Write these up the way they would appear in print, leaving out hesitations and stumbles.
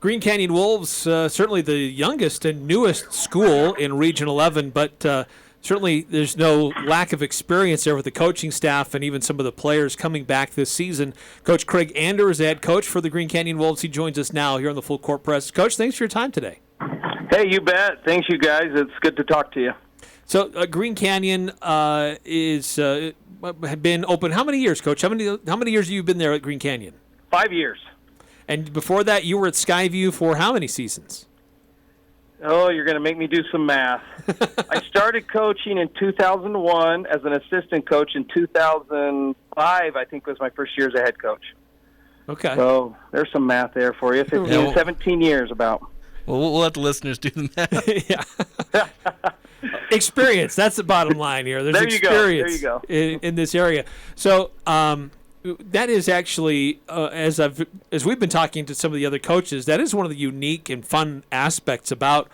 Green Canyon Wolves, certainly the youngest and newest school in Region 11, but certainly there's no lack of experience there with the coaching staff and even some of the players coming back this season. Coach Craig Anhder is the head coach for the Green Canyon Wolves. He joins us now here on the Full Court Press. Coach, thanks for your time today. Hey, you bet. Thanks, you guys. It's good to talk to you. So Green Canyon is been open. How many years, Coach? How many years have you been there at Green Canyon? 5 years. And before that, you were at Skyview for how many seasons? Oh, you're going to make me do some math. I started coaching in 2001 as an assistant coach. In 2005, I think, was my first year as a head coach. Okay. So there's some math there for you. 17 years about. Well, we'll let the listeners do the math. Yeah. Experience. That's the bottom line here. There's experience in this area. So that is actually, as we've been talking to some of the other coaches, that is one of the unique and fun aspects about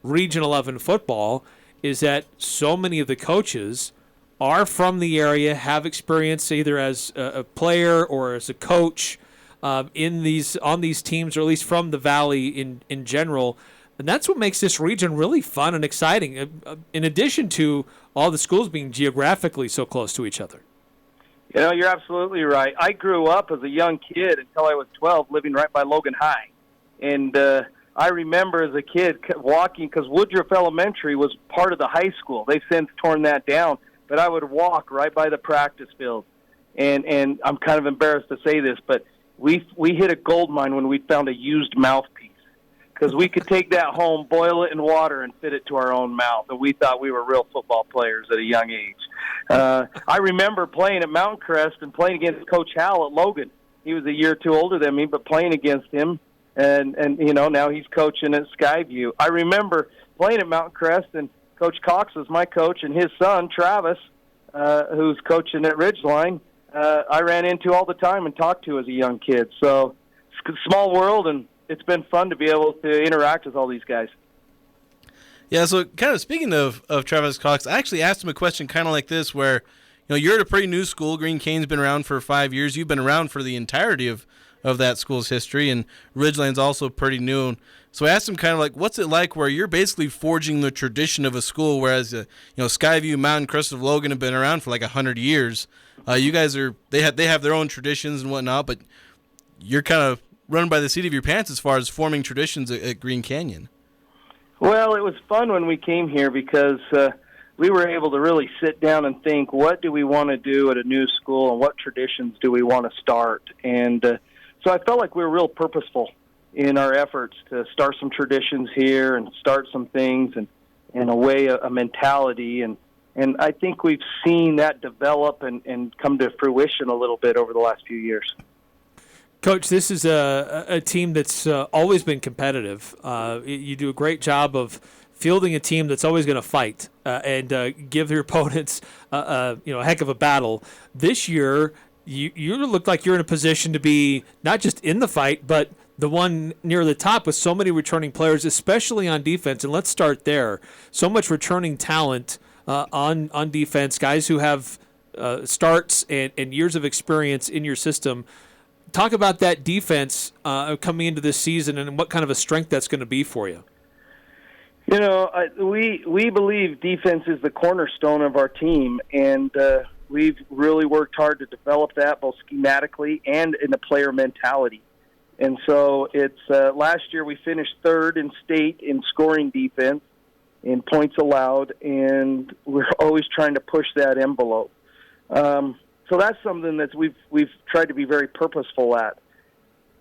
Region 11 football is that so many of the coaches are from the area, have experience either as a player or as a coach on these teams, or at least from the Valley in general. And that's what makes this region really fun and exciting, in addition to all the schools being geographically so close to each other. You know, you're absolutely right. I grew up as a young kid until I was 12, living right by Logan High. And I remember as a kid walking, because Woodruff Elementary was part of the high school. They've since torn that down. But I would walk right by the practice field. And I'm kind of embarrassed to say this, but we hit a gold mine when we found a used mouthpiece, because we could take that home, boil it in water, and fit it to our own mouth. And we thought we were real football players at a young age. I remember playing at Mountain Crest and playing against Coach Hal at Logan. He was a year or two older than me, but playing against him. And you know, now he's coaching at Skyview. I remember playing at Mountain Crest, and Coach Cox was my coach, and his son, Travis, who's coaching at Ridgeline, I ran into all the time and talked to as a young kid. So it's a small world, and it's been fun to be able to interact with all these guys. Yeah, so kind of speaking of Travis Cox, I actually asked him a question kind of like this, where you're at a pretty new school. Green Canyon's been around for 5 years. You've been around for the entirety of that school's history, and Ridgeline's also pretty new. So I asked him kind of like, what's it like where you're basically forging the tradition of a school, whereas Skyview, Mountain Crest of Logan have been around for like 100 years. You guys they have their own traditions and whatnot, but you're kind of running by the seat of your pants as far as forming traditions at Green Canyon. Well, it was fun when we came here because we were able to really sit down and think, what do we want to do at a new school, and what traditions do we want to start? And so I felt like we were real purposeful in our efforts to start some traditions here and start some things and in a way, a mentality. And I think we've seen that develop and come to fruition a little bit over the last few years. Coach, this is a team that's always been competitive. You do a great job of fielding a team that's always going to fight and give their opponents a heck of a battle. This year, you look like you're in a position to be not just in the fight, but the one near the top with so many returning players, especially on defense. And let's start there. So much returning talent on defense, guys who have starts and years of experience in your system. Talk about that defense coming into this season and what kind of a strength that's going to be for you. You know, we believe defense is the cornerstone of our team, and we've really worked hard to develop that both schematically and in the player mentality. And so it's last year we finished third in state in scoring defense, in points allowed, and we're always trying to push that envelope. So that's something that we've tried to be very purposeful at.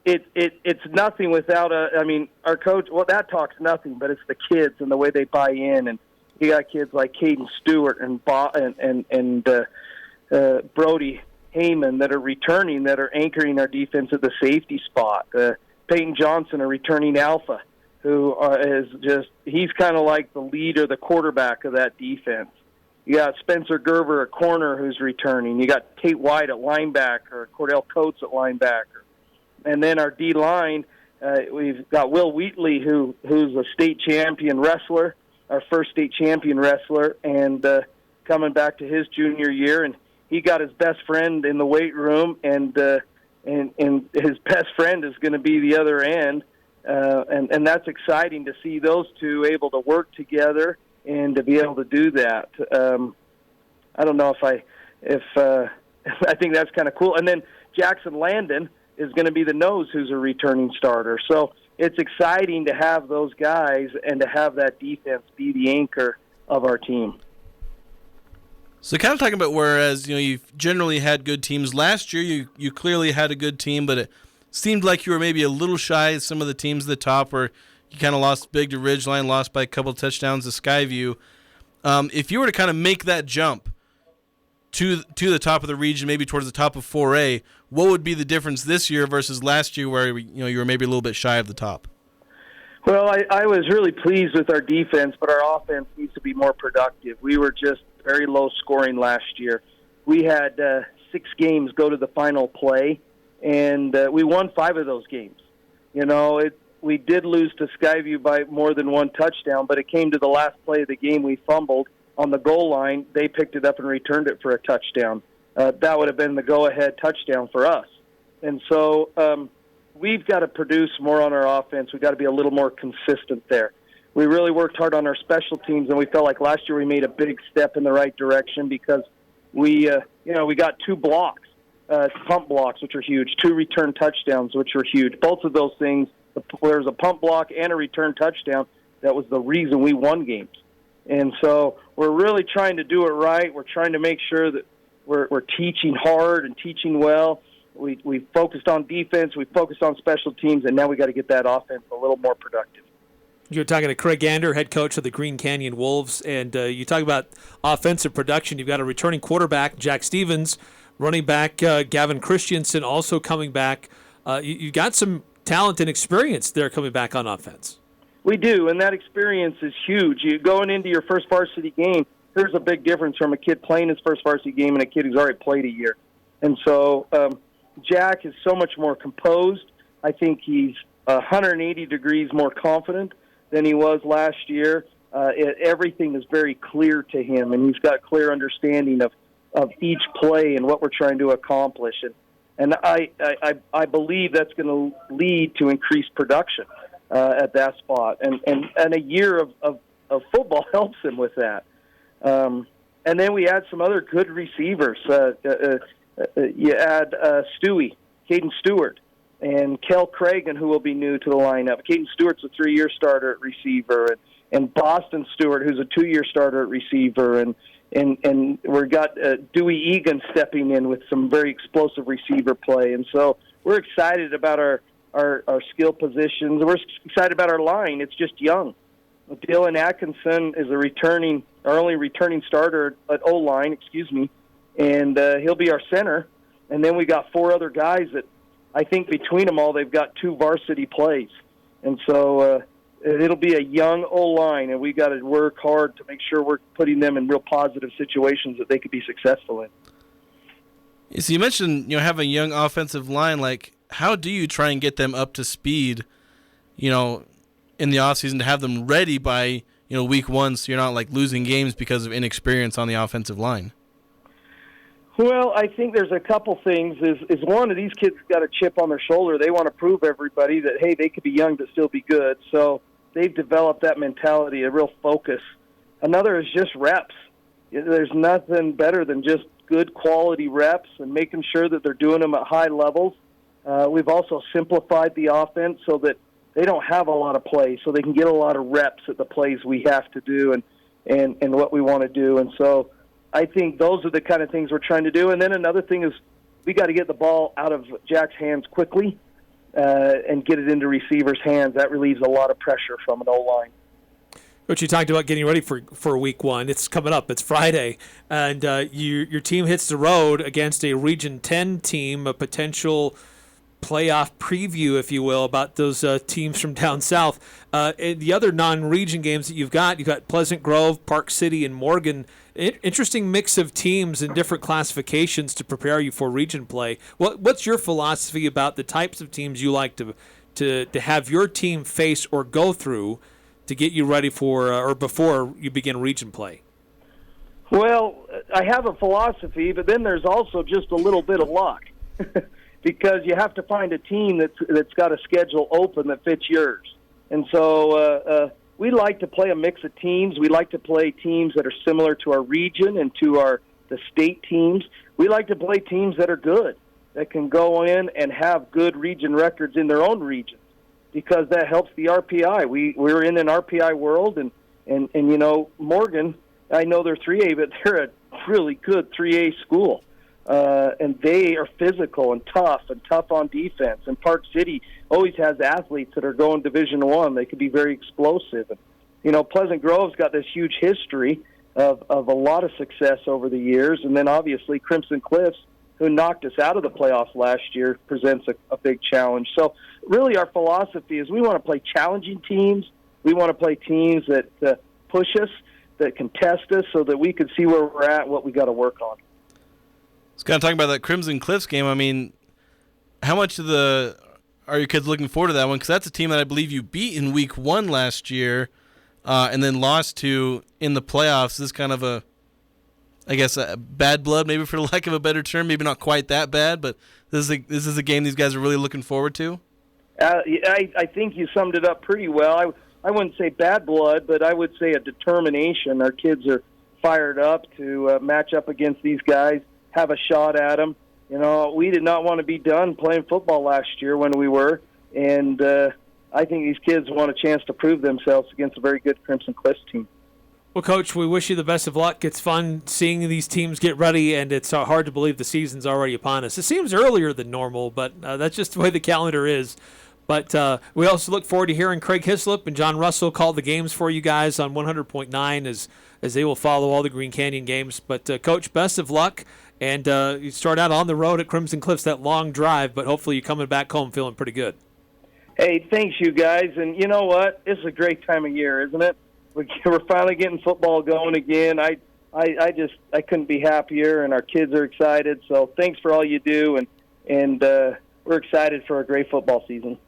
It's nothing without our coach. Well, that talks nothing, but it's the kids and the way they buy in. And you got kids like Caden Stewart and Brody Heyman that are returning, that are anchoring our defense at the safety spot. Peyton Johnson, a returning alpha, who he's kind of like the leader, the quarterback of that defense. You got Spencer Gerber, a corner, who's returning. You got Tate White at linebacker, Cordell Coates at linebacker. And then our D-line, we've got Will Wheatley, who's a state champion wrestler, our first state champion wrestler, and coming back to his junior year. And he got his best friend in the weight room, and his best friend is going to be the other end, and that's exciting to see those two able to work together and to be able to do that. I don't know if I think that's kind of cool. And then Jackson Landon is going to be the nose who's a returning starter. So it's exciting to have those guys and to have that defense be the anchor of our team. So kind of talking about whereas, you've generally had good teams. Last year you clearly had a good team, but it seemed like you were maybe a little shy of some of the teams at the top where you kind of lost big to Ridgeline, lost by a couple of touchdowns to Skyview. If you were to kind of make that jump to the top of the region, maybe towards the top of 4A, what would be the difference this year versus last year where you were maybe a little bit shy of the top? Well, I was really pleased with our defense, but our offense needs to be more productive. We were just very low scoring last year. We had 6 games go to the final play, and we won 5 of those games. We did lose to Skyview by more than 1 touchdown, but it came to the last play of the game. We fumbled on the goal line. They picked it up and returned it for a touchdown. That would have been the go-ahead touchdown for us. And so we've got to produce more on our offense. We've got to be a little more consistent there. We really worked hard on our special teams, and we felt like last year we made a big step in the right direction because we got 2 blocks, pump blocks, which are huge, 2 return touchdowns, which were huge. Both of those things, there was a pump block and a return touchdown. That was the reason we won games. And so we're really trying to do it right. We're trying to make sure that we're teaching hard and teaching well. We focused on defense, we focused on special teams, and now we got to get that offense a little more productive. You're talking to Craig Anhder, head coach of the Green Canyon Wolves, and you talk about offensive production. You've got a returning quarterback, Jack Stevens, running back Gavin Christensen also coming back. You got some talent and experience there coming back on offense. We do, and that experience is huge. You going into your first varsity game, there's a big difference from a kid playing his first varsity game and a kid who's already played a year. And so Jack is so much more composed. I think he's 180 degrees more confident than he was last year. Everything is very clear to him, and he's got clear understanding of each play and what we're trying to accomplish. And I believe that's going to lead to increased production at that spot. And a year of football helps him with that. And then we add some other good receivers. You add Stewie, Caden Stewart, and Kel Cragen, who will be new to the lineup. Caden Stewart's a 3-year starter at receiver, and Boston Stewart, who's a 2-year starter at receiver, and we've got Dewey Egan stepping in with some very explosive receiver play. And so we're excited about our skill positions. We're excited about our line. It's just young. Dylan Atkinson is our only returning starter at O-line, and he'll be our center. And then we got 4 other guys that I think between them all they've got 2 varsity plays. And so it'll be a young O-line, and we got to work hard to make sure we're putting them in real positive situations that they could be successful in. So you mentioned having a young offensive line. Like, how do you try and get them up to speed, in the offseason to have them ready by week 1, so you're not like losing games because of inexperience on the offensive line? Well, I think there's a couple things. Is one of these kids got a chip on their shoulder. They want to prove everybody that, hey, they could be young but still be good. So they've developed that mentality, a real focus. Another is just reps. There's nothing better than just good quality reps and making sure that they're doing them at high levels. We've also simplified the offense so that they don't have a lot of plays, so they can get a lot of reps at the plays we have to do and what we want to do. And so I think those are the kind of things we're trying to do. And then another thing is we got to get the ball out of Jack's hands quickly and get it into receivers' hands. That relieves a lot of pressure from an O-line. Coach, you talked about getting ready for week 1. It's coming up. It's Friday. And your team hits the road against a Region 10 team, a potential playoff preview, if you will, about those teams from down south. And the other non-region games that you've got Pleasant Grove, Park City, and Morgan. Interesting mix of teams in different classifications to prepare you for region play. What's your philosophy about the types of teams you like to have your team face or go through to get you ready for or before you begin region play? Well, I have a philosophy, but then there's also just a little bit of luck. because you have to find a team that's got a schedule open that fits yours. And so we like to play a mix of teams. We like to play teams that are similar to our region and to the state teams. We like to play teams that are good, that can go in and have good region records in their own regions, because that helps the RPI. We're in an RPI world, and you know, Morgan, I know they're 3A, but they're a really good 3A school. And they are physical and tough on defense. And Park City always has athletes that are going Division I. They could be very explosive. And, you know, Pleasant Grove's got this huge history of a lot of success over the years. And then obviously Crimson Cliffs, who knocked us out of the playoffs last year, presents a big challenge. So really our philosophy is we want to play challenging teams. We want to play teams that push us, that can test us, so that we can see where we're at and what we got to work on. It's kind of talking about that Crimson Cliffs game. I mean, how much are your kids looking forward to that one? Because that's a team that I believe you beat in Week 1 last year, and then lost to in the playoffs. This is kind of a bad blood, maybe for the lack of a better term. Maybe not quite that bad, but this is a game these guys are really looking forward to. I think you summed it up pretty well. I wouldn't say bad blood, but I would say a determination. Our kids are fired up to match up against these guys, have a shot at them. You know, we did not want to be done playing football last year when we were, and I think these kids want a chance to prove themselves against a very good Crimson Cliffs team. Well, Coach, we wish you the best of luck. It's fun seeing these teams get ready, and it's hard to believe the season's already upon us. It seems earlier than normal, but that's just the way the calendar is. But we also look forward to hearing Craig Hislop and John Russell call the games for you guys on 100.9 as they will follow all the Green Canyon games. But, Coach, best of luck. And you start out on the road at Crimson Cliffs, that long drive, but hopefully you're coming back home feeling pretty good. Hey, thanks, you guys. And you know what? It's a great time of year, isn't it? We're finally getting football going again. I couldn't be happier, and our kids are excited. So thanks for all you do, and we're excited for a great football season.